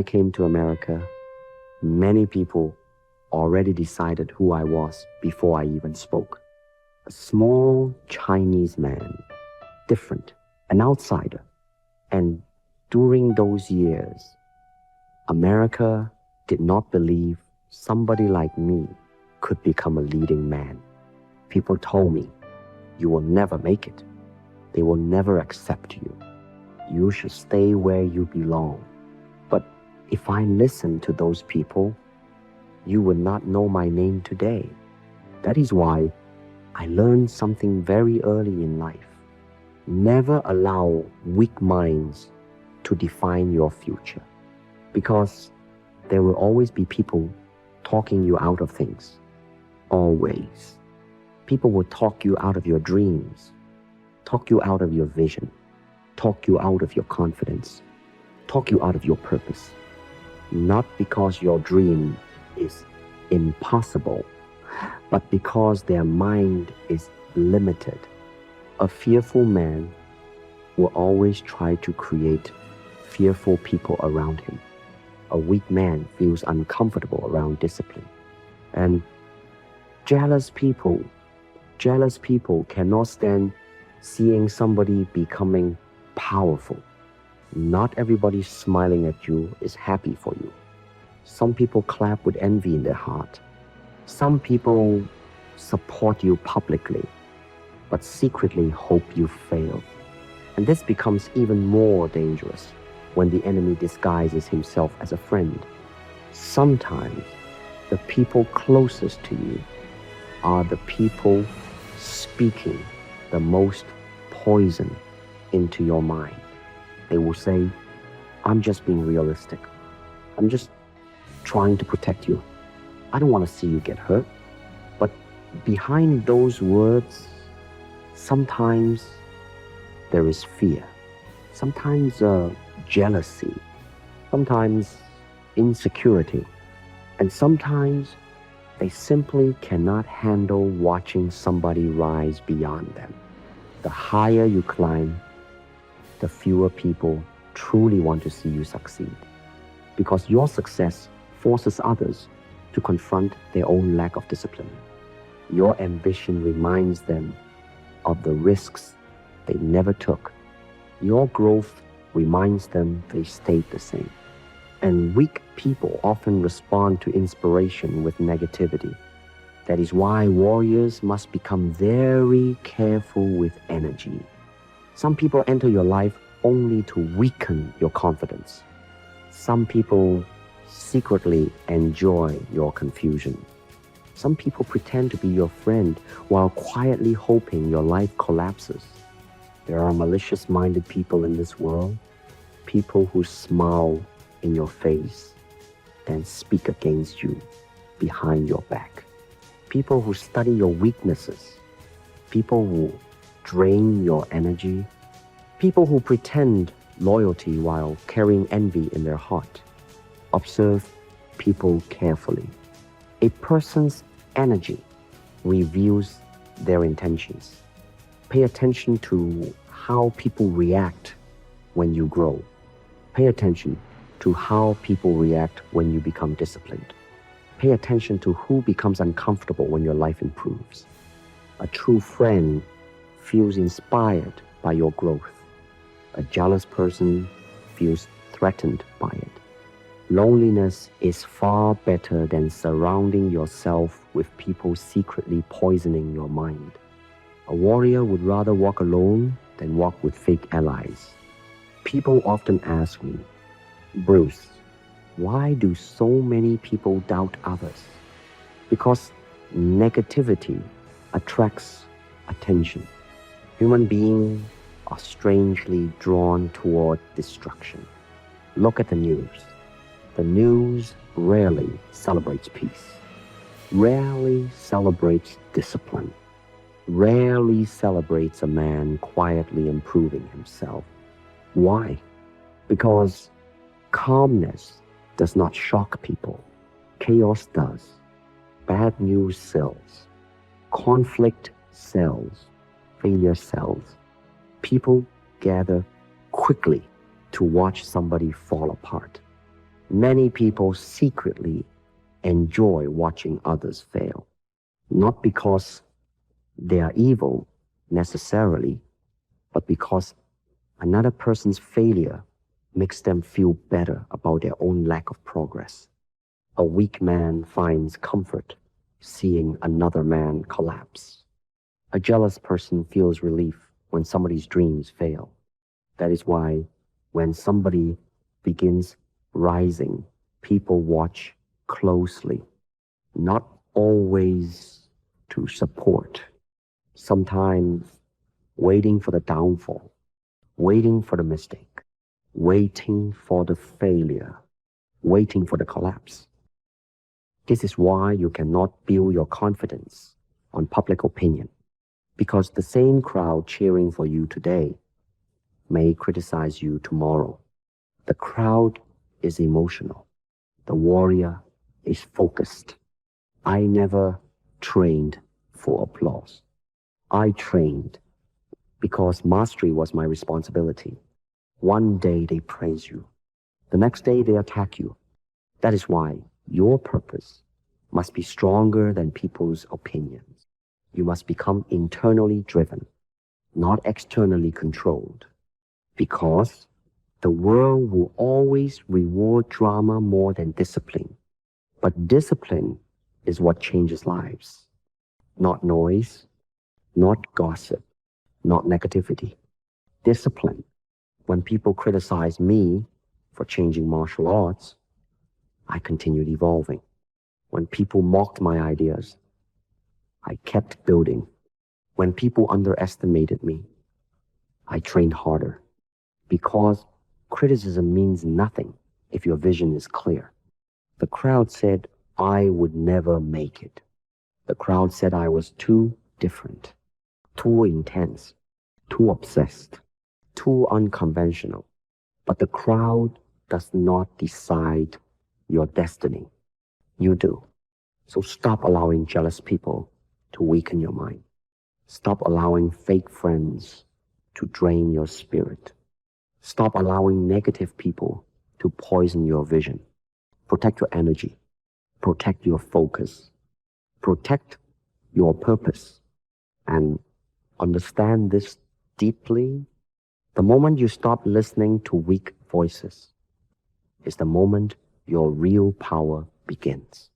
I came to America, many people already decided who I was before I even spoke. A small Chinese man, different, an outsider. And during those years, America did not believe somebody like me could become a leading man. People told me, you will never make it. They will never accept you. You should stay where you belong. But if I listened to those people, you would not know my name today. That is why I learned something very early in life. Never allow weak minds to define your future, because there will always be people talking you out of things. Always. People will talk you out of your dreams, talk you out of your vision, talk you out of your confidence, talk you out of your purpose. Not because your dream is impossible, but because their mind is limited. A fearful man will always try to create fearful people around him. A weak man feels uncomfortable around discipline. And jealous people cannot stand seeing somebody becoming powerful. Not everybody smiling at you is happy for you. Some people clap with envy in their heart. Some people support you publicly, but secretly hope you fail. And this becomes even more dangerous when the enemy disguises himself as a friend. Sometimes the people closest to you are the people speaking the most poison into your mind. They will say, I'm just being realistic. I'm just trying to protect you. I don't want to see you get hurt. But behind those words, sometimes there is fear, sometimes jealousy, sometimes insecurity, and sometimes they simply cannot handle watching somebody rise beyond them. The higher you climb, the fewer people truly want to see you succeed, because your success forces others to confront their own lack of discipline. Your ambition reminds them of the risks they never took. Your growth reminds them they stayed the same. And weak people often respond to inspiration with negativity. That is why warriors must become very careful with energy. Some people enter your life only to weaken your confidence. Some people secretly enjoy your confusion. Some people pretend to be your friend while quietly hoping your life collapses. There are malicious-minded people in this world, people who smile in your face, then speak against you behind your back. People who study your weaknesses, people who drain your energy, people who pretend loyalty while carrying envy in their heart. Observe people carefully. A person's energy reveals their intentions. Pay attention to how people react when you grow. Pay attention to how people react when you become disciplined. Pay attention to who becomes uncomfortable when your life improves. A true friend feels inspired by your growth. A jealous person feels threatened by it. Loneliness is far better than surrounding yourself with people secretly poisoning your mind. A warrior would rather walk alone than walk with fake allies. People often ask me, Bruce, why do so many people doubt others? Because negativity attracts attention. Human beings are strangely drawn toward destruction. Look at the news. The news rarely celebrates peace, rarely celebrates discipline, rarely celebrates a man quietly improving himself. Why? Because calmness does not shock people. Chaos does. Bad news sells. Conflict sells. Failure sells. People gather quickly to watch somebody fall apart. Many people secretly enjoy watching others fail, not because they are evil necessarily, but because another person's failure makes them feel better about their own lack of progress. A weak man finds comfort seeing another man collapse. A jealous person feels relief when somebody's dreams fail. That is why when somebody begins rising, people watch closely, not always to support, sometimes waiting for the downfall, waiting for the mistake, waiting for the failure, waiting for the collapse. This is why you cannot build your confidence on public opinion, because the same crowd cheering for you today may criticize you tomorrow. The crowd is emotional. The warrior is focused. I never trained for applause. I trained because mastery was my responsibility. One day they praise you. The next day they attack you. That is why your purpose must be stronger than people's opinions. You must become internally driven, not externally controlled, because the world will always reward drama more than discipline. But discipline is what changes lives, not noise, not gossip, not negativity. Discipline. When people criticize me for changing martial arts, I continued evolving. When people mocked my ideas, I kept building. When people underestimated me, I trained harder. Because criticism means nothing if your vision is clear. The crowd said I would never make it. The crowd said I was too different, too intense, too obsessed, too unconventional. But the crowd does not decide your destiny. You do. So stop allowing jealous people to weaken your mind. Stop allowing fake friends to drain your spirit. Stop allowing negative people to poison your vision. Protect your energy. Protect your focus. Protect your purpose. And understand this deeply. The moment you stop listening to weak voices is the moment your real power begins.